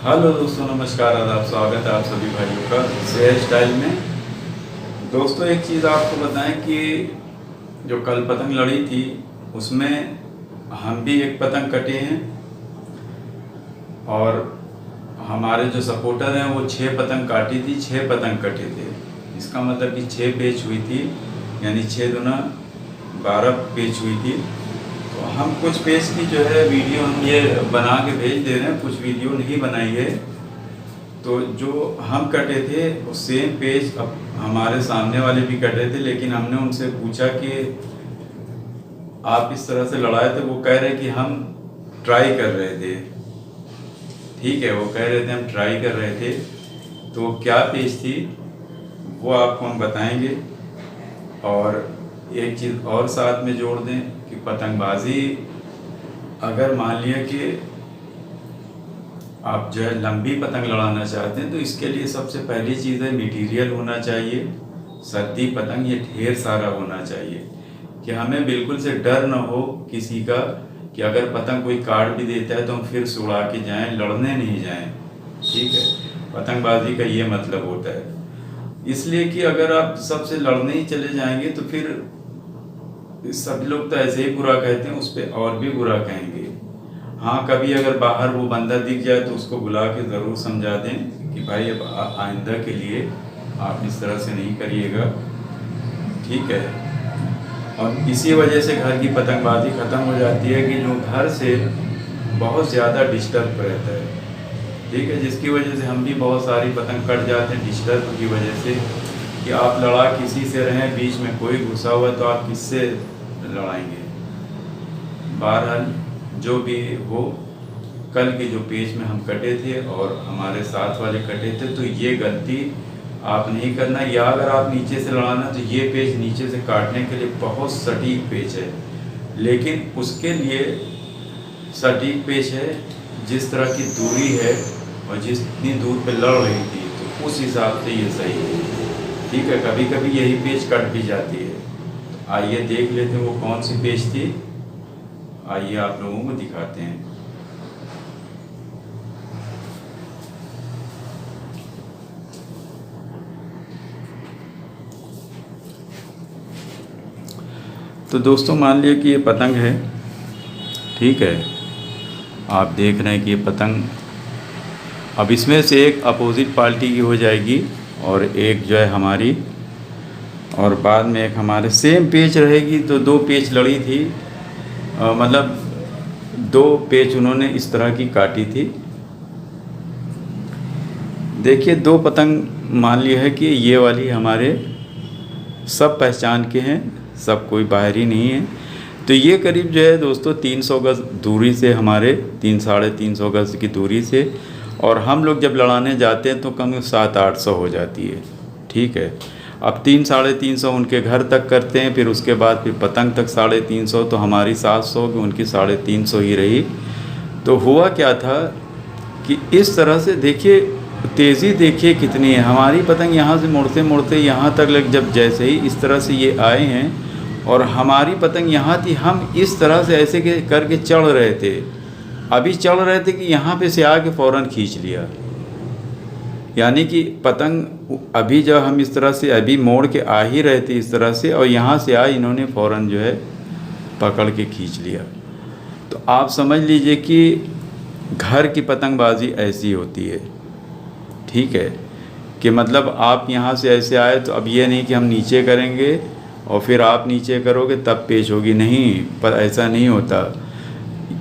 Hello दोस्तों, नमस्कार, आदाब, स्वागत है आप सभी भाइयों का शेयर स्टाइल में। दोस्तों, एक चीज़ आपको बताएं कि जो कल पतंग लड़ी थी उसमें हम भी एक पतंग कटे हैं और हमारे जो सपोर्टर हैं वो 6 पतंग काटी थी, 6 पतंग कटे थे। इसका मतलब कि 6 पेच हुई थी, यानी 6 दूना 12 पेच हुई थी। तो हम कुछ पेज की जो है वीडियो हम ये बना के भेज दे रहे हैं, कुछ वीडियो नहीं बनाई है। तो जो हम कटे थे वो सेम पेज अब हमारे सामने वाले भी कटे थे, लेकिन हमने उनसे पूछा कि आप इस तरह से लड़ाए थे। वो कह रहे कि हम ट्राई कर रहे थे। ठीक है, वो कह रहे थे हम ट्राई कर रहे थे। तो क्या पेज थी वो आपको हम बताएंगे। और एक चीज़ और साथ में जोड़ दें कि पतंगबाजी अगर मान लिया कि आप जो है लंबी पतंग लड़ाना चाहते हैं तो इसके लिए सबसे पहली चीज़ है मटेरियल होना चाहिए। सर्दी पतंग ये ढेर सारा होना चाहिए कि हमें बिल्कुल से डर ना हो किसी का कि अगर पतंग कोई काट भी देता है तो हम फिर से उड़ा के जाएँ, लड़ने नहीं जाएं। ठीक है, पतंगबाजी का ये मतलब होता है। इसलिए कि अगर आप सबसे लड़ने ही चले जाएंगे तो फिर सब लोग तो ऐसे ही बुरा कहते हैं, उस पर और भी बुरा कहेंगे। हाँ, कभी अगर बाहर वो बंदा दिख जाए तो उसको बुला के ज़रूर समझा दें कि भाई अब आइंदा के लिए आप इस तरह से नहीं करिएगा। ठीक है, और इसी वजह से घर की पतंगबाजी ख़त्म हो जाती है कि जो घर से बहुत ज़्यादा डिस्टर्ब रहता है। ठीक है, जिसकी वजह से हम भी बहुत सारी पतंग कट जाते हैं डिस्टर्ब की वजह से कि आप लड़ा किसी से रहें, बीच में कोई घुसा हुआ तो आप किससे लड़ाएंगे। बहरहाल जो भी हो, कल के जो पेज में हम कटे थे और हमारे साथ वाले कटे थे, तो ये गलती आप नहीं करना। या अगर आप नीचे से लड़ाना तो ये पेज नीचे से काटने के लिए बहुत सटीक पेज है, लेकिन उसके लिए सटीक पेज है जिस तरह की दूरी है और जितनी दूर पे लड़ रही थी तो उस हिसाब से ये सही है। ठीक है, कभी कभी यही पेज कट भी जाती है। तो आइए देख लेते हैं वो कौन सी पेज थी। आइए आप लोगों को दिखाते हैं। तो दोस्तों, मान लिया कि ये पतंग है। ठीक है, आप देख रहे हैं कि ये पतंग अब इसमें से एक अपोजिट पार्टी की हो जाएगी और एक जो है हमारी, और बाद में एक हमारे सेम पेच रहेगी। तो 2 पेच लड़ी थी, मतलब 2 पेच उन्होंने इस तरह की काटी थी। देखिए, 2 पतंग मान लिया है कि ये वाली हमारे सब पहचान के हैं, सब कोई बाहरी नहीं है। तो ये करीब जो है दोस्तों 300 गज दूरी से, हमारे 300-350 गज की दूरी से, और हम लोग जब लड़ाने जाते हैं तो कम 700-800 हो जाती है। ठीक है, अब 300-350 उनके घर तक करते हैं, फिर उसके बाद फिर पतंग तक 350, तो हमारी 700 की, उनकी 350 ही रही। तो हुआ क्या था कि इस तरह से देखिए, तेज़ी देखिए कितनी है। हमारी पतंग यहाँ से मुड़ते मुड़ते यहाँ तक लग, जब जैसे ही इस तरह से ये आए हैं और हमारी पतंग यहाँ थी, हम इस तरह से ऐसे के करके चढ़ रहे थे। अभी चढ़ रहे थे कि यहाँ पे से आके फ़ौरन खींच लिया। यानी कि पतंग अभी जब हम इस तरह से अभी मोड़ के आ ही रहे थे इस तरह से, और यहाँ से आए, इन्होंने फ़ौरन जो है पकड़ के खींच लिया। तो आप समझ लीजिए कि घर की पतंगबाजी ऐसी होती है। ठीक है, कि मतलब आप यहाँ से ऐसे आए तो अब ये नहीं कि हम नीचे करेंगे और फिर आप नीचे करोगे तब पेच होगी, नहीं, पर ऐसा नहीं होता।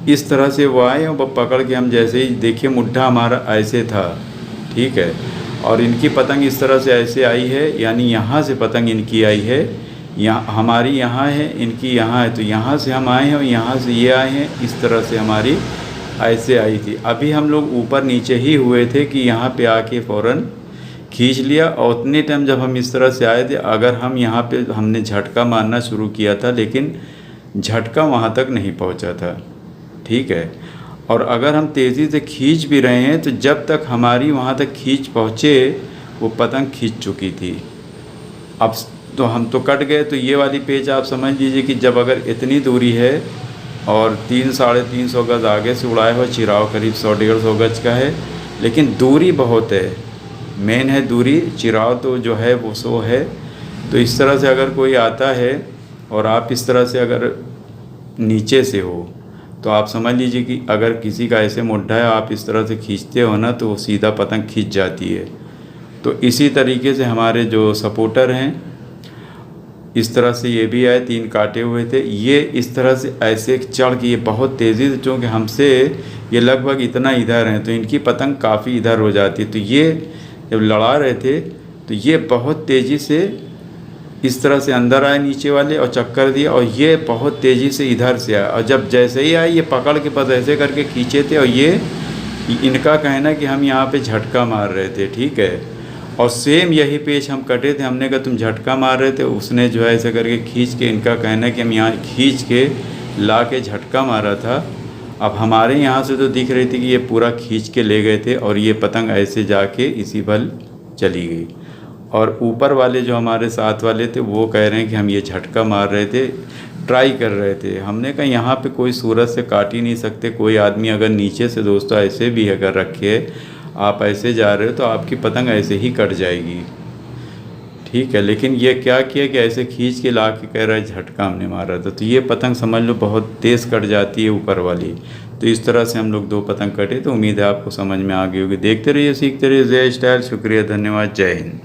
इस तरह से वो आए और पकड़ के, हम जैसे ही देखिए मुड्ढा हमारा ऐसे था। ठीक है, और इनकी पतंग इस तरह से ऐसे आई है, यानी यहाँ से पतंग इनकी आई है, यहाँ हमारी यहाँ है, इनकी यहाँ है। तो यहाँ से हम आए हैं और यहाँ से ये आए हैं, इस तरह से हमारी ऐसे आई थी। अभी हम लोग ऊपर नीचे ही हुए थे कि यहाँ पे आके फ़ौरन खींच लिया। और उतने टाइम जब हम इस तरह से आए थे, अगर हम यहाँ पे हमने झटका मारना शुरू किया था, लेकिन झटका वहाँ तक नहीं पहुँचा था। ठीक है, और अगर हम तेज़ी से खींच भी रहे हैं तो जब तक हमारी वहाँ तक खींच पहुँचे वो पतंग खींच चुकी थी। अब तो हम तो कट गए। तो ये वाली पेच आप समझ लीजिए कि जब अगर इतनी दूरी है और 300-350 गज आगे से उड़ाए हुआ चिराव करीब 100-150 गज का है, लेकिन दूरी बहुत है, मेन है दूरी, चिराव तो जो है वो सो है। तो इस तरह से अगर कोई आता है और आप इस तरह से अगर नीचे से हो तो आप समझ लीजिए कि अगर किसी का ऐसे मुड्ढा है, आप इस तरह से खींचते हो ना, तो वो सीधा पतंग खींच जाती है। तो इसी तरीके से हमारे जो सपोर्टर हैं, इस तरह से ये भी आए, 3 काटे हुए थे, ये इस तरह से ऐसे चढ़ के, ये बहुत तेज़ी से, चूँकि हमसे ये लगभग इतना इधर हैं तो इनकी पतंग काफ़ी इधर हो जाती है। तो ये जब लड़ा रहे थे तो ये बहुत तेज़ी से इस तरह से अंदर आए नीचे वाले और चक्कर दिया, और ये बहुत तेज़ी से इधर से आया, और जब जैसे ही आए ये पकड़ के बस ऐसे करके खींचे थे। और ये इनका कहना कि हम यहाँ पे झटका मार रहे थे, ठीक है, और सेम यही पेच हम कटे थे। हमने कहा तुम झटका मार रहे थे, उसने जो है ऐसे करके खींच के, इनका कहना है कि हम यहाँ खींच के ला के झटका मारा था। अब हमारे यहाँ से तो दिख रही थी कि ये पूरा खींच के ले गए थे, और ये पतंग ऐसे जाके इसी बल चली गई। और ऊपर वाले जो हमारे साथ वाले थे वो कह रहे हैं कि हम ये झटका मार रहे थे, ट्राई कर रहे थे। हमने कहा यहाँ पे कोई सूरत से काट ही नहीं सकते, कोई आदमी अगर नीचे से दोस्तों ऐसे भी अगर रखे, आप ऐसे जा रहे हो तो आपकी पतंग ऐसे ही कट जाएगी, ठीक है। लेकिन ये क्या किया कि ऐसे खींच के ला के कह रहा है झटका हमने मारा था। तो ये पतंग समझ लो बहुत तेज़ कट जाती है ऊपर वाली। तो इस तरह से हम लोग 2 पतंग कटे। तो उम्मीद है आपको समझ में आ गई होगी। देखते रहिए, सीखते रहिए जय स्टाइल। शुक्रिया, धन्यवाद, जय हिंद।